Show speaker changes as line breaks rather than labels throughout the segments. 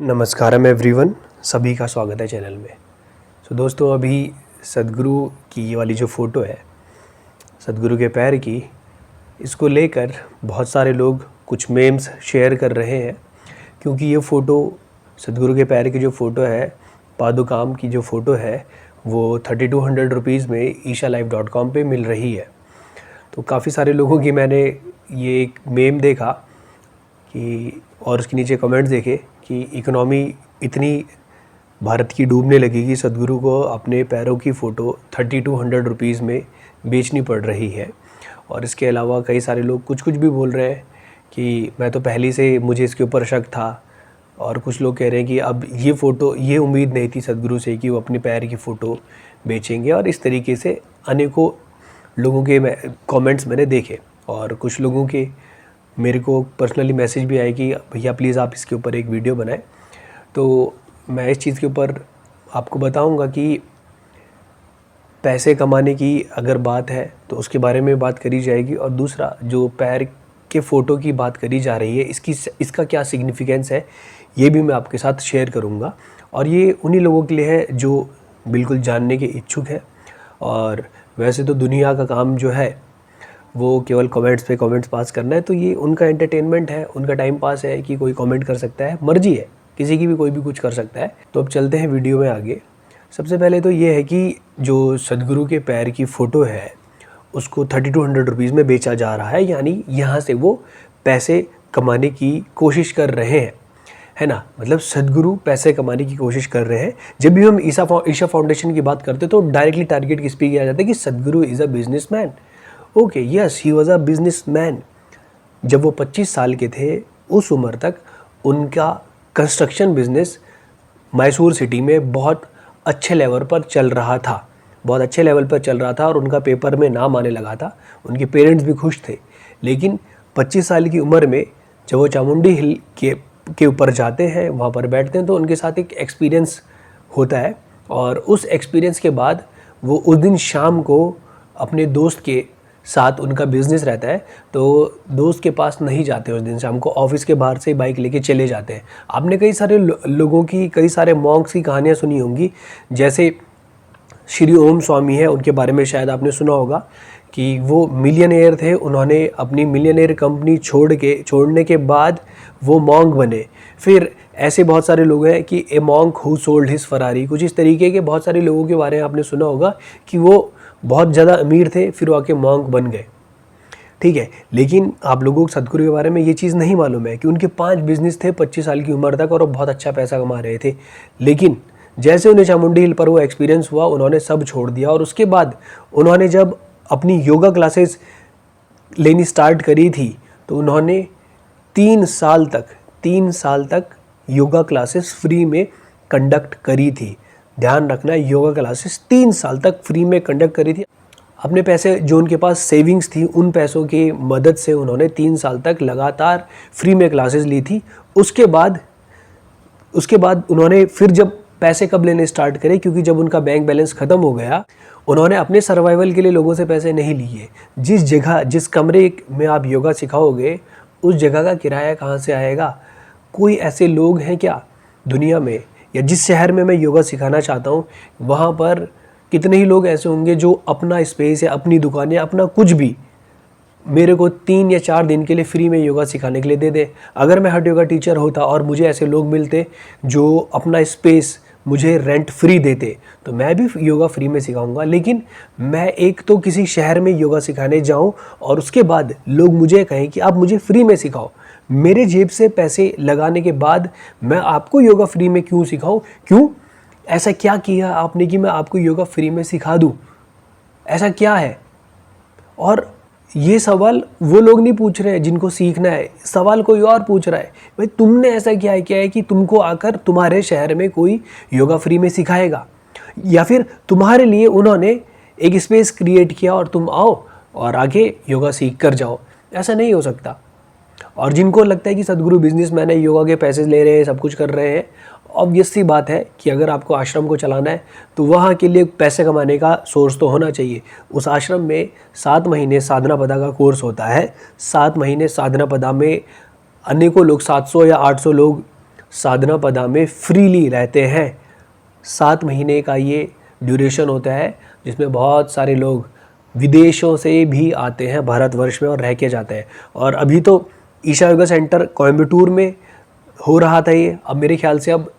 नमस्कारम everyone, सभी का स्वागत है चैनल में। दोस्तों, अभी सद्गुरु की ये वाली जो फ़ोटो है, सद्गुरु के पैर की, इसको लेकर बहुत सारे लोग कुछ मेम्स शेयर कर रहे हैं। क्योंकि ये फ़ोटो, सद्गुरु के पैर की जो फ़ोटो है, पादुकाम की जो फ़ोटो है, वो 3200 रुपीज़ में ishalife.com पे मिल रही है। तो काफ़ी सारे लोगों की मैंने ये एक मेम देखा कि, और उसके नीचे कमेंट्स देखे कि इकोनॉमी इतनी भारत की डूबने लगी कि सद्गुरु को अपने पैरों की फ़ोटो 3200 रुपीज़ में बेचनी पड़ रही है। और इसके अलावा कई सारे लोग कुछ भी बोल रहे हैं कि मैं तो पहले से मुझे इसके ऊपर शक था। और कुछ लोग कह रहे हैं कि अब ये फ़ोटो, ये उम्मीद नहीं थी सद्गुरु से कि वो अपने पैर की फ़ोटो बेचेंगे। और इस तरीके से अनेकों लोगों के कमेंट्स मैंने देखे। और कुछ लोगों के मेरे को पर्सनली मैसेज भी आए कि भैया प्लीज़ आप इसके ऊपर एक वीडियो बनाएं। तो मैं इस चीज़ के ऊपर आपको बताऊंगा कि पैसे कमाने की अगर बात है तो उसके बारे में बात करी जाएगी। और दूसरा, जो पैर के फ़ोटो की बात करी जा रही है, इसका क्या सिग्निफिकेंस है, ये भी मैं आपके साथ शेयर करूंगा। और ये उन्हीं लोगों के लिए है जो बिल्कुल जानने के इच्छुक है। और वैसे तो दुनिया का काम जो है वो केवल कमेंट्स पे कमेंट्स पास करना है। तो ये उनका एंटरटेनमेंट है, उनका टाइम पास है कि कोई कमेंट कर सकता है, मर्जी है किसी की भी, कोई भी कुछ कर सकता है। तो अब चलते हैं वीडियो में आगे। सबसे पहले तो ये है कि जो सद्गुरु के पैर की फ़ोटो है उसको 3200 रुपीज़ में बेचा जा रहा है। यानी यहाँ से वो पैसे कमाने की कोशिश कर रहे हैं, है ना। मतलब सद्गुरु पैसे कमाने की कोशिश कर रहे हैं। जब भी हम ईशा फाउंडेशन की बात करते हैं तो डायरेक्टली टारगेट किस पे किया जाता है कि Sadhguru is a businessman. Okay, yes, he was a businessman. जब वो 25 साल के थे, उस उम्र तक उनका कंस्ट्रक्शन बिजनेस मैसूर सिटी में बहुत अच्छे लेवल पर चल रहा था, बहुत अच्छे लेवल पर चल रहा था। और उनका पेपर में नाम आने लगा था, उनके पेरेंट्स भी खुश थे। लेकिन 25 साल की उम्र में जब वो चामुंडी हिल के ऊपर जाते हैं, वहाँ पर बैठते हैं, तो उनके साथ एक एक्सपीरियंस होता है। और उस एक्सपीरियंस के बाद वो उस दिन शाम को अपने दोस्त के साथ, उनका बिज़नेस रहता है तो दोस्त के पास नहीं जाते उस दिन शाम को, ऑफिस के बाहर से बाइक लेके चले जाते हैं। आपने कई सारे लोगों की, कई सारे मॉन्क्स की कहानियाँ सुनी होंगी। जैसे श्री ओम स्वामी है, उनके बारे में शायद आपने सुना होगा कि वो मिलियनेयर थे। उन्होंने अपनी मिलियनेयर कंपनी छोड़ने के बाद वो मॉन्क बने। फिर ऐसे बहुत सारे लोग हैं कि ए monk who sold his Ferrari, कुछ इस तरीके के बहुत सारे लोगों के बारे में आपने सुना होगा कि वो बहुत ज़्यादा अमीर थे, फिर वो आके मॉन्क बन गए। ठीक है, लेकिन आप लोगों को सद्गुरु के बारे में ये चीज़ नहीं मालूम है कि उनके 5 बिजनेस थे 25 साल की उम्र तक, और वो बहुत अच्छा पैसा कमा रहे थे। लेकिन जैसे उन्हें चामुंडी हिल पर वो एक्सपीरियंस हुआ, उन्होंने सब छोड़ दिया। और उसके बाद उन्होंने जब अपनी योगा क्लासेस लेनी स्टार्ट करी थी तो उन्होंने 3 साल तक योगा क्लासेस फ्री में कंडक्ट करी थी। ध्यान रखना, योगा क्लासेस 3 साल तक फ्री में कंडक्ट करी थी। अपने पैसे, जो उनके पास सेविंग्स थी, उन पैसों की मदद से उन्होंने 3 साल तक लगातार फ्री में क्लासेस ली थी। उसके बाद उन्होंने फिर जब पैसे कब लेने स्टार्ट करे, क्योंकि जब उनका बैंक बैलेंस ख़त्म हो गया, उन्होंने अपने सर्वाइवल के लिए लोगों से पैसे नहीं लिए। जिस जगह, जिस कमरे में आप योगा सिखाओगे, उस जगह का किराया कहाँ से आएगा? कोई ऐसे लोग हैं क्या दुनिया में, या जिस शहर में मैं योगा सिखाना चाहता हूँ वहाँ पर कितने ही लोग ऐसे होंगे जो अपना स्पेस या अपनी दुकान या अपना कुछ भी मेरे को 3 या 4 दिन के लिए फ्री में योगा सिखाने के लिए दे दे। अगर मैं हट योगा टीचर होता और मुझे ऐसे लोग मिलते जो अपना स्पेस मुझे रेंट फ्री देते, तो मैं भी योगा फ्री में सिखाऊंगा। लेकिन मैं एक तो किसी शहर में योगा सिखाने जाऊं और उसके बाद लोग मुझे कहें कि आप मुझे फ्री में सिखाओ। मेरे जेब से पैसे लगाने के बाद मैं आपको योगा फ्री में क्यों सिखाऊं? क्यों? ऐसा क्या किया आपने कि मैं आपको योगा फ्री में सिखा दूं? ऐसा क्या है? और ये सवाल वो लोग नहीं पूछ रहे हैं जिनको सीखना है, सवाल कोई और पूछ रहा है, भाई तुमने ऐसा क्या है कि तुमको आकर तुम्हारे शहर में कोई योगा फ्री में सिखाएगा, या फिर तुम्हारे लिए उन्होंने एक स्पेस क्रिएट किया और तुम आओ और आगे योगा सीख कर जाओ। ऐसा नहीं हो सकता। और जिनको लगता है कि सद्गुरु बिजनेसमैन है, योगा के पैसे ले रहे हैं, सब कुछ कर रहे हैं, ऑब्वियस सी बात है कि अगर आपको आश्रम को चलाना है तो वहाँ के लिए पैसे कमाने का सोर्स तो होना चाहिए। उस आश्रम में 7 महीने साधना पदा का कोर्स होता है। 7 महीने साधना पदा में अनेकों लोग, 700 या 800 लोग साधना पदा में फ्रीली रहते हैं। 7 महीने का ये ड्यूरेशन होता है, जिसमें बहुत सारे लोग विदेशों से भी आते हैं भारतवर्ष में और रह के जाते हैं। और अभी तो ईशा योगा सेंटर कोयम्बटूर में हो रहा था ये, अब मेरे ख्याल से अब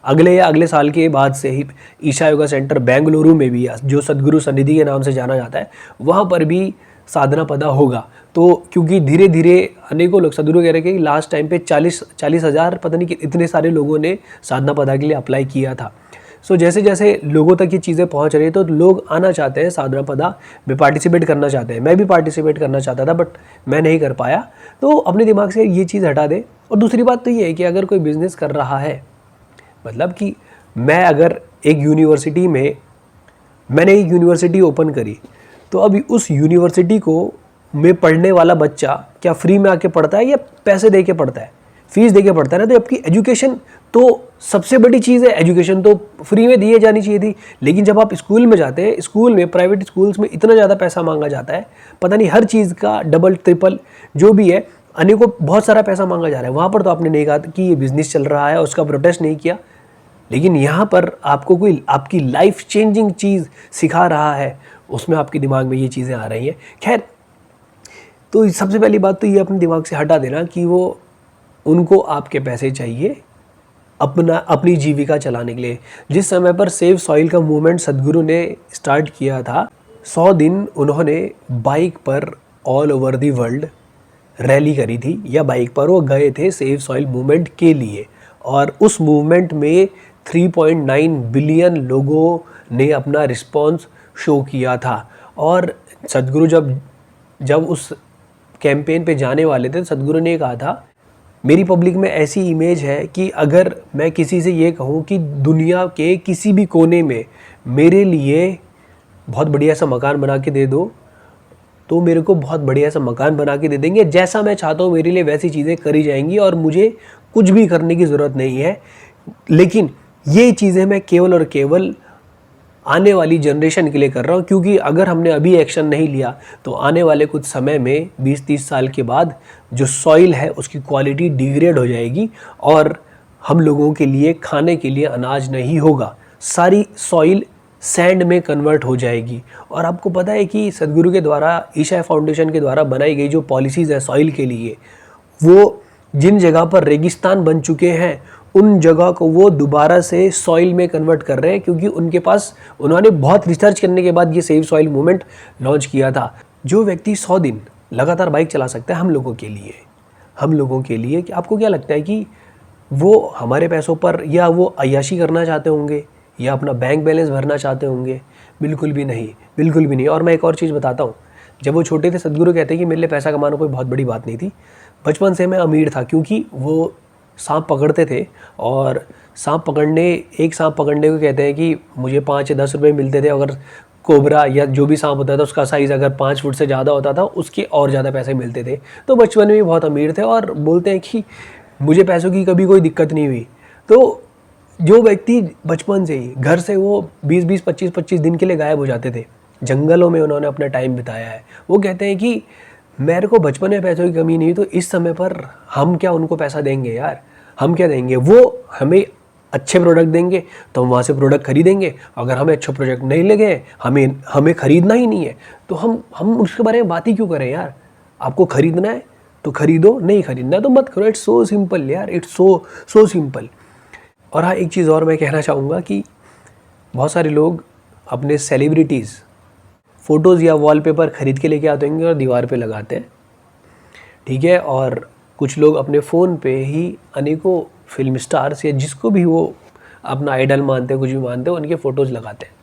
अगले साल के बाद से ही ईशा योगा सेंटर बेंगलुरु में भी, जो सद्गुरु सन्निधि के नाम से जाना जाता है, वहाँ पर भी साधना पदा होगा। तो क्योंकि धीरे धीरे अनेकों लोग, सद्गुरु कह रहे हैं कि लास्ट टाइम पे 40 हज़ार पता नहीं कि इतने सारे लोगों ने साधना पदा के लिए अप्लाई किया था। सो जैसे जैसे लोगों तक ये चीज़ें पहुंच रही है तो लोग आना चाहते हैं, साधना पदा में पार्टिसिपेट करना चाहते हैं। मैं भी पार्टिसिपेट करना चाहता था, बट मैं नहीं कर पाया। तो अपने दिमाग से ये चीज़ हटा दे। और दूसरी बात तो ये है कि अगर कोई बिज़नेस कर रहा है, मतलब कि मैं अगर एक यूनिवर्सिटी में, मैंने एक यूनिवर्सिटी ओपन करी, तो अभी उस यूनिवर्सिटी को में पढ़ने वाला बच्चा क्या फ्री में आके पढ़ता है या पैसे दे के पढ़ता है? फीस दे के पढ़ता है ना। तो आपकी एजुकेशन तो सबसे बड़ी चीज़ है, एजुकेशन तो फ्री में दी जानी चाहिए थी। लेकिन जब आप स्कूल में जाते हैं, स्कूल में, प्राइवेट स्कूल्स में इतना ज़्यादा पैसा मांगा जाता है, पता नहीं हर चीज़ का डबल ट्रिपल जो भी है, अनेकों बहुत सारा पैसा मांगा जा रहा है। वहाँ पर तो आपने नहीं कहा कि ये बिज़नेस चल रहा है, उसका प्रोटेस्ट नहीं किया। लेकिन यहाँ पर आपको कोई आपकी लाइफ चेंजिंग चीज़ सिखा रहा है, उसमें आपके दिमाग में ये चीज़ें आ रही हैं। खैर, तो सबसे पहली बात तो ये अपने दिमाग से हटा देना कि वो उनको आपके पैसे चाहिए अपनी जीविका चलाने के लिए। जिस समय पर सेव सॉइल का मूवमेंट सद्गुरु ने स्टार्ट किया था, 100 दिन उन्होंने बाइक पर all over the world rally करी थी, या बाइक पर वो गए थे सेव सॉइल मूवमेंट के लिए। और उस मूवमेंट में 3.9 बिलियन लोगों ने अपना रिस्पॉन्स शो किया था। और सद्गुरु जब उस कैंपेन पे जाने वाले थे, सद्गुरु ने कहा था, मेरी पब्लिक में ऐसी इमेज है कि अगर मैं किसी से ये कहूँ कि दुनिया के किसी भी कोने में मेरे लिए बहुत बढ़िया सा मकान बना के दे दो, तो मेरे को बहुत बढ़िया सा मकान बना के दे देंगे। जैसा मैं चाहता हूँ मेरे लिए वैसी चीज़ें करी जाएंगी और मुझे कुछ भी करने की ज़रूरत नहीं है। लेकिन ये चीज़ें मैं केवल और केवल आने वाली जनरेशन के लिए कर रहा हूँ, क्योंकि अगर हमने अभी एक्शन नहीं लिया तो आने वाले कुछ समय में 20-30 साल के बाद जो सॉइल है उसकी क्वालिटी डिग्रेड हो जाएगी और हम लोगों के लिए खाने के लिए अनाज नहीं होगा। सारी सॉइल सैंड में कन्वर्ट हो जाएगी। और आपको पता है कि सद्गुरु के द्वारा, ईशा फाउंडेशन के द्वारा बनाई गई जो पॉलिसीज़ है सॉइल के लिए, वो जिन जगह पर रेगिस्तान बन चुके हैं उन जगह को वो दोबारा से सॉइल में कन्वर्ट कर रहे हैं, क्योंकि उनके पास, उन्होंने बहुत रिसर्च करने के बाद ये सेव सॉइल मूवमेंट लॉन्च किया था। जो व्यक्ति 100 दिन लगातार बाइक चला सकता है हम लोगों के लिए, कि आपको क्या लगता है कि वो हमारे पैसों पर, या वो अय्याशी करना चाहते होंगे या अपना बैंक बैलेंस भरना चाहते होंगे? बिल्कुल भी नहीं, बिल्कुल भी नहीं। और मैं एक और चीज़ बताता हूँ, जब वो छोटे थे सद्गुरु कहते हैं कि मेरे लिए पैसा कमाना कोई बहुत बड़ी बात नहीं थी। बचपन से मैं अमीर था, क्योंकि वो सांप पकड़ते थे और एक सांप पकड़ने को कहते हैं कि मुझे 5 या 10 रुपये मिलते थे। अगर कोबरा या जो भी सांप होता था उसका साइज़ अगर 5 फुट से ज़्यादा होता था, उसके और ज़्यादा पैसे मिलते थे। तो बचपन में भी बहुत अमीर थे और बोलते हैं कि मुझे पैसों की कभी कोई दिक्कत नहीं हुई। तो जो व्यक्ति बचपन से ही घर से वो 20-20, 25-25 दिन के लिए गायब हो जाते थे, जंगलों में उन्होंने अपना टाइम बिताया है, वो कहते हैं कि मेरे को बचपन में पैसों की कमी नहीं, तो इस समय पर हम क्या उनको पैसा देंगे यार? हम क्या देंगे? वो हमें अच्छे प्रोडक्ट देंगे तो हम वहाँ से प्रोडक्ट खरीदेंगे। अगर हमें अच्छे प्रोडक्ट नहीं लगे, हमें खरीदना ही नहीं है, तो हम उसके बारे में बात ही क्यों करें यार? आपको खरीदना है तो खरीदो, नहीं खरीदना है तो मत करो। इट्स सो सिंपल यार, इट्स सो सिंपल। और हाँ, एक चीज़ और मैं कहना चाहूँगा कि बहुत सारे लोग अपने सेलिब्रिटीज़ फ़ोटोज़ या वॉलपेपर ख़रीद के लेके आते होंगे और दीवार पे लगाते हैं, ठीक है। और कुछ लोग अपने फ़ोन पे ही अनेकों फिल्म स्टार्स या जिसको भी वो अपना आइडल मानते हैं, कुछ भी मानते हैं, उनके फ़ोटोज़ लगाते हैं।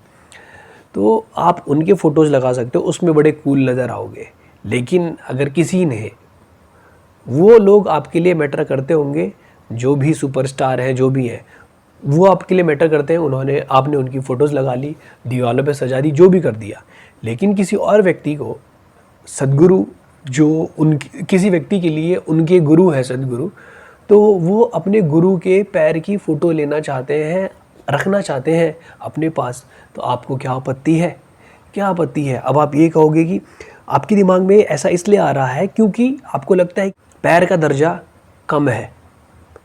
तो आप उनके फ़ोटोज़ लगा सकते हो, उसमें बड़े कूल नज़र आओगे। लेकिन अगर किसी ने, वो लोग आपके लिए मैटर करते होंगे, जो भी सुपरस्टार हैं, जो भी हैं, वो आपके लिए मैटर करते हैं। आपने उनकी फ़ोटोज़ लगा ली, दीवारों पे सजा दी, जो भी कर दिया। लेकिन किसी और व्यक्ति को सद्गुरु, जो किसी व्यक्ति के लिए उनके गुरु है सद्गुरु, तो वो अपने गुरु के पैर की फ़ोटो लेना चाहते हैं, रखना चाहते हैं अपने पास। तो आपको क्या आपत्ति है? क्या आपत्ति है? अब आप ये कहोगे कि आपके दिमाग में ऐसा इसलिए आ रहा है क्योंकि आपको लगता है पैर का दर्जा कम है,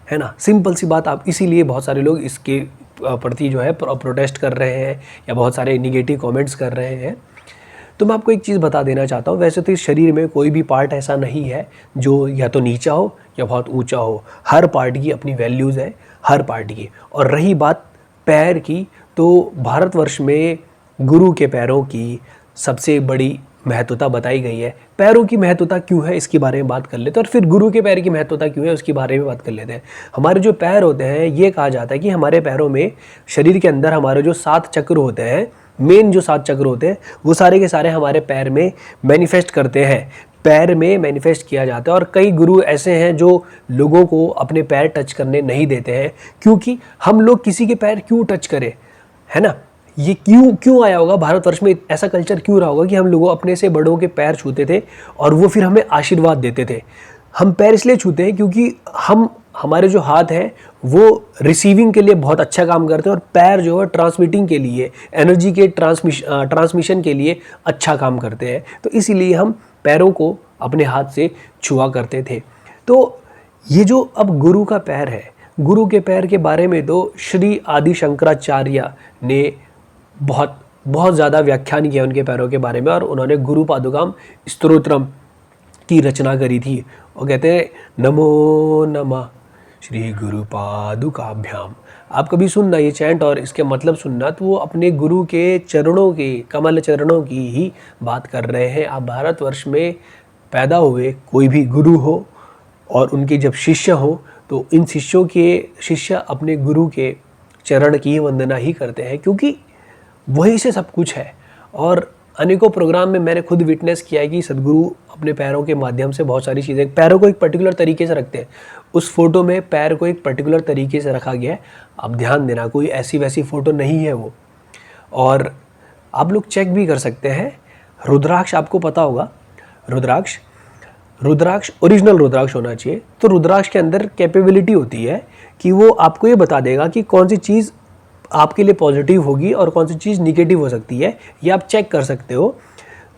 है ना। सिंपल सी बात, आप इसीलिए बहुत सारे लोग इसके प्रति जो है प्रोटेस्ट कर रहे हैं या बहुत सारे निगेटिव कमेंट्स कर रहे हैं। तो मैं आपको एक चीज़ बता देना चाहता हूँ, वैसे तो इस शरीर में कोई भी पार्ट ऐसा नहीं है जो या तो नीचा हो या बहुत ऊंचा हो। हर पार्ट की अपनी वैल्यूज़ है, हर पार्ट की। और रही बात पैर की, तो भारतवर्ष में गुरु के पैरों की सबसे बड़ी महत्वता बताई गई है। पैरों की महत्वता क्यों है इसके बारे में बात कर लेते हैं, और फिर गुरु के पैर की महत्वता क्यों है उसके बारे में बात कर लेते हैं। हमारे जो पैर होते हैं, ये कहा जाता है कि हमारे पैरों में, शरीर के अंदर हमारे जो 7 चक्र होते हैं, मेन जो 7 चक्र होते हैं, वो सारे के सारे हमारे पैर में मैनिफेस्ट करते हैं, पैर में मैनिफेस्ट किया जाता है। और कई गुरु ऐसे हैं जो लोगों को अपने पैर टच करने नहीं देते हैं, क्योंकि हम लोग किसी के पैर क्यों टच करें, है ना। ये क्यों आया होगा भारतवर्ष में, ऐसा कल्चर क्यों रहा होगा कि हम लोगों अपने से बड़ों के पैर छूते थे और वो फिर हमें आशीर्वाद देते थे। हम पैर इसलिए छूते हैं क्योंकि हमारे जो हाथ हैं वो रिसीविंग के लिए बहुत अच्छा काम करते हैं, और पैर जो है ट्रांसमिटिंग के लिए, एनर्जी के ट्रांसमिशन के लिए अच्छा काम करते हैं। तो इसीलिए हम पैरों को अपने हाथ से छुआ करते थे। तो ये जो अब गुरु का पैर है, गुरु के पैर के बारे में तो श्री आदि शंकराचार्य ने बहुत ज़्यादा व्याख्यान किया उनके पैरों के बारे में, और उन्होंने गुरु पादुकाम स्तोत्रम की रचना करी थी। और कहते हैं नमो नमः श्री गुरु पादुकाभ्याम। आप कभी सुनना ये चैंट और इसके मतलब सुनना, तो वो अपने गुरु के चरणों के, कमल चरणों की ही बात कर रहे हैं। आप भारतवर्ष में पैदा हुए कोई भी गुरु हो और उनके जब शिष्य हो, तो इन शिष्यों के शिष्य अपने गुरु के चरण की वंदना ही करते हैं, क्योंकि वहीं से सब कुछ है। और अनेकों प्रोग्राम में मैंने खुद विटनेस किया है कि सदगुरु अपने पैरों के माध्यम से बहुत सारी चीज़ें, पैरों को एक पर्टिकुलर तरीके से रखते हैं। उस फोटो में पैर को एक पर्टिकुलर तरीके से रखा गया है, आप ध्यान देना, कोई ऐसी वैसी फ़ोटो नहीं है वो। और आप लोग चेक भी कर सकते हैं। रुद्राक्ष आपको पता होगा, रुद्राक्ष ओरिजिनल रुद्राक्ष होना चाहिए। तो रुद्राक्ष के अंदर कैपेबिलिटी होती है कि वो आपको ये बता देगा कि कौन सी चीज़ आपके लिए पॉजिटिव होगी और कौन सी चीज़ निगेटिव हो सकती है। ये आप चेक कर सकते हो।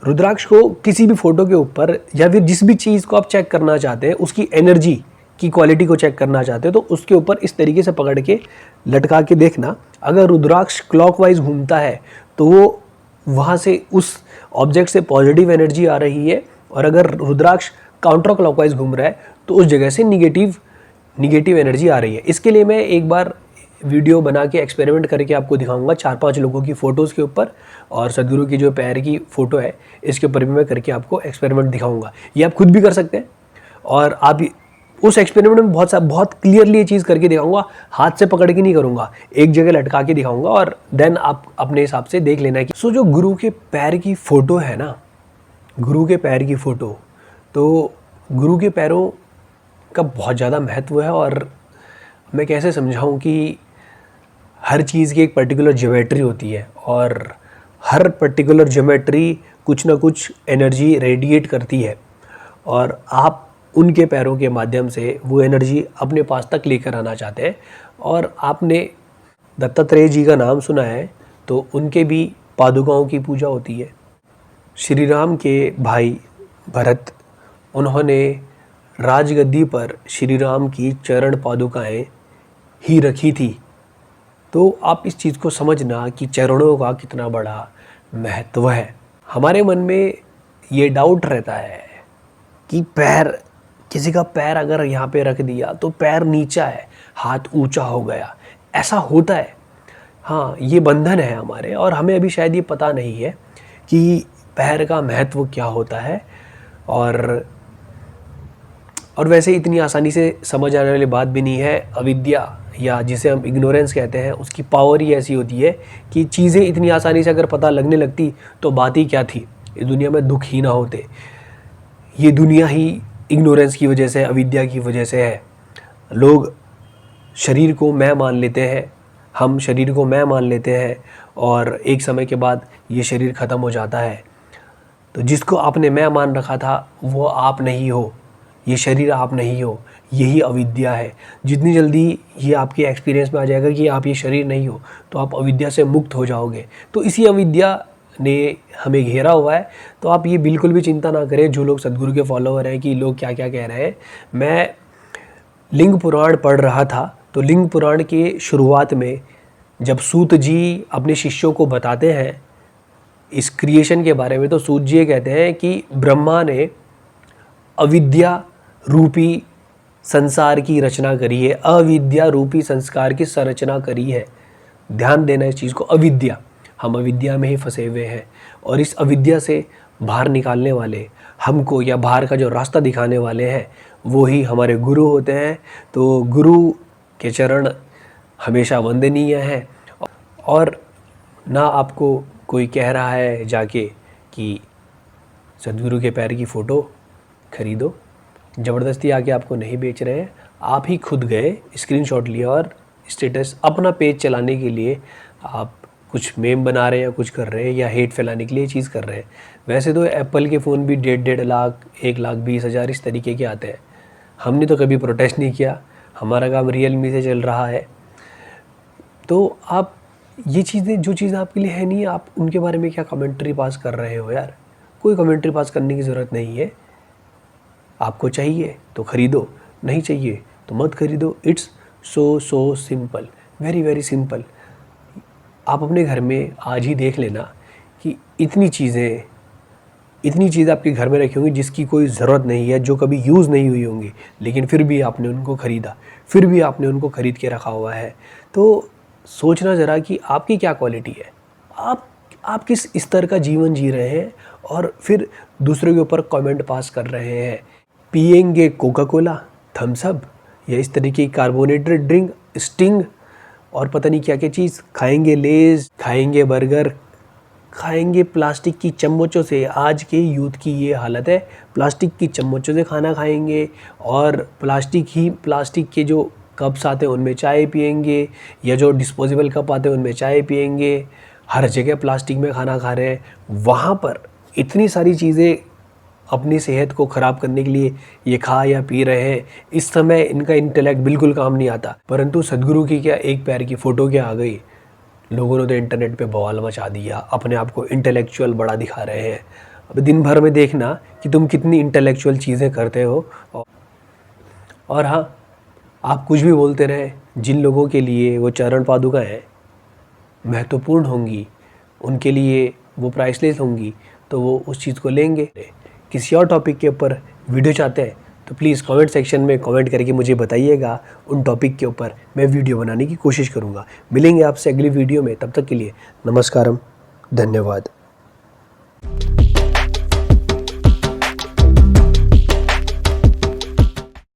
रुद्राक्ष को किसी भी फोटो के ऊपर या फिर जिस भी चीज़ को आप चेक करना चाहते हैं, उसकी एनर्जी की क्वालिटी को चेक करना चाहते हो, तो उसके ऊपर इस तरीके से पकड़ के लटका के देखना। अगर रुद्राक्ष क्लॉकवाइज घूमता है तो वो वहाँ से उस ऑब्जेक्ट से पॉजिटिव एनर्जी आ रही है, और अगर रुद्राक्ष काउंटर क्लॉकवाइज घूम रहा है तो उस जगह से निगेटिव एनर्जी आ रही है। इसके लिए मैं एक बार वीडियो बना के एक्सपेरिमेंट करके आपको दिखाऊंगा 4-5 लोगों की फ़ोटोज़ के ऊपर, और सदगुरु की जो पैर की फ़ोटो है इसके ऊपर भी मैं करके आपको एक्सपेरिमेंट दिखाऊंगा। ये आप खुद भी कर सकते हैं, और आप उस एक्सपेरिमेंट में बहुत क्लियरली ये चीज़ करके दिखाऊंगा। हाथ से पकड़ के नहीं करूँगा, एक जगह लटका के दिखाऊंगा, और देन आप अपने हिसाब से देख लेना कि जो गुरु के पैर की फ़ोटो है ना, गुरु के पैर की फ़ोटो, तो गुरु के पैरों का बहुत ज़्यादा महत्व है। और मैं कैसे समझाऊं कि हर चीज़ की एक पर्टिकुलर ज्योमेट्री होती है, और हर पर्टिकुलर ज्योमेट्री कुछ ना कुछ एनर्जी रेडिएट करती है, और आप उनके पैरों के माध्यम से वो एनर्जी अपने पास तक लेकर आना चाहते हैं। और आपने दत्तात्रेय जी का नाम सुना है, तो उनके भी पादुकाओं की पूजा होती है। श्री राम के भाई भरत, उन्होंने राजगद्दी पर श्री राम की चरण पादुकाएं ही रखी थी। तो आप इस चीज़ को समझना कि चरणों का कितना बड़ा महत्व है। हमारे मन में ये डाउट रहता है कि पैर, किसी का पैर अगर यहाँ पे रख दिया तो पैर नीचा है, हाथ ऊंचा हो गया, ऐसा होता है। हाँ, ये बंधन है हमारे, और हमें अभी शायद ये पता नहीं है कि पैर का महत्व क्या होता है। और वैसे इतनी आसानी से समझ आने वाली बात भी नहीं है। अविद्या, या जिसे हम इग्नोरेंस कहते हैं, उसकी पावर ही ऐसी होती है कि चीज़ें इतनी आसानी से अगर पता लगने लगती तो बात ही क्या थी, इस दुनिया में दुख ही ना होते। ये दुनिया ही इग्नोरेंस की वजह से, अविद्या की वजह से है। लोग शरीर को मैं मान लेते हैं, हम शरीर को मैं मान लेते हैं, और एक समय के बाद ये शरीर ख़त्म हो जाता है। तो जिसको आपने मैं मान रखा था वो आप नहीं हो, ये शरीर आप नहीं हो, यही अविद्या है। जितनी जल्दी ये आपके एक्सपीरियंस में आ जाएगा कि आप ये शरीर नहीं हो, तो आप अविद्या से मुक्त हो जाओगे। तो इसी अविद्या ने हमें घेरा हुआ है। तो आप ये बिल्कुल भी चिंता ना करें, जो लोग सदगुरु के फॉलोअर हैं, कि लोग क्या क्या कह रहे हैं। मैं लिंग पुराण पढ़ रहा था तो लिंग पुराण के शुरुआत में जब सूत जी अपने शिष्यों को बताते हैं इस क्रिएशन के बारे में, तो सूत जी ये कहते हैं कि ब्रह्मा ने अविद्या रूपी संसार की रचना करी है, अविद्या रूपी संस्कार की संरचना करी है। ध्यान देना इस चीज़ को, अविद्या, हम अविद्या में ही फंसे हुए हैं और इस अविद्या से बाहर निकालने वाले हमको, या बाहर का जो रास्ता दिखाने वाले हैं, वो ही हमारे गुरु होते हैं। तो गुरु के चरण हमेशा वंदनीय हैं। और ना आपको कोई कह रहा है जाके कि सदगुरु के पैर की फ़ोटो खरीदो, ज़बरदस्ती आके आपको नहीं बेच रहे हैं। आप ही खुद गए, स्क्रीनशॉट लिया और स्टेटस अपना पेज चलाने के लिए आप कुछ मेम बना रहे हैं या कुछ कर रहे हैं, या हेट फैलाने के लिए चीज़ कर रहे हैं। वैसे तो एप्पल के फ़ोन भी 1.5 लाख 1,20,000 इस तरीके के आते हैं। हमने तो कभी प्रोटेस्ट नहीं किया, हमारा काम रियलमी से चल रहा है। तो आप ये चीज़ें, जो चीज़ आपके लिए है नहीं, आप उनके बारे में क्या कमेंट्री पास कर रहे हो यार? कोई कमेंट्री पास करने की ज़रूरत नहीं है। आपको चाहिए तो ख़रीदो, नहीं चाहिए तो मत खरीदो। It's so simple, very very simple. आप अपने घर में आज ही देख लेना कि इतनी चीज़ें आपके घर में रखी होंगी जिसकी कोई ज़रूरत नहीं है, जो कभी यूज़ नहीं हुई होंगी, लेकिन फिर भी आपने उनको ख़रीदा, फिर भी आपने उनको ख़रीद के रखा हुआ है। तो सोचना ज़रा कि आपकी क्या क्वालिटी है, आप किस स्तर का जीवन जी रहे हैं, और फिर दूसरों के ऊपर कमेंट पास कर रहे हैं। पिएंगे कोका कोला, थम्स अप, या इस तरीके की कार्बोनेटेड ड्रिंक, स्टिंग, और पता नहीं क्या क्या चीज़, खाएंगे लेज़, खाएंगे बर्गर, खाएंगे प्लास्टिक की चम्मचों से। आज के यूथ की ये हालत है, प्लास्टिक की चम्मचों से खाना खाएंगे, और प्लास्टिक के जो कप्स आते हैं उनमें चाय पिएंगे, या जो डिस्पोजेबल कप आते हैं उनमें चाय पिएंगे। हर जगह प्लास्टिक में खाना खा रहे हैं। वहाँ पर इतनी सारी चीज़ें अपनी सेहत को ख़राब करने के लिए ये खा या पी रहे हैं। इस समय इनका इंटेलेक्ट बिल्कुल काम नहीं आता, परंतु सदगुरु की क्या एक पैर की फ़ोटो क्या आ गई, लोगों ने तो इंटरनेट पे बवाल मचा दिया, अपने आप को इंटेलेक्चुअल बड़ा दिखा रहे हैं। अब दिन भर में देखना कि तुम कितनी इंटेलेक्चुअल चीज़ें करते हो। और हाँ, आप कुछ भी बोलते रहे, जिन लोगों के लिए वो चरण पादुकाएँ महत्वपूर्ण होंगी, उनके लिए वो प्राइसलेस होंगी, तो वो उस चीज़ को लेंगे। किसी और टॉपिक के ऊपर वीडियो चाहते हैं तो प्लीज़ कमेंट सेक्शन में कमेंट करके मुझे बताइएगा। उन टॉपिक के ऊपर मैं वीडियो बनाने की कोशिश करूँगा। मिलेंगे आपसे अगली वीडियो में, तब तक के लिए नमस्कारम, धन्यवाद।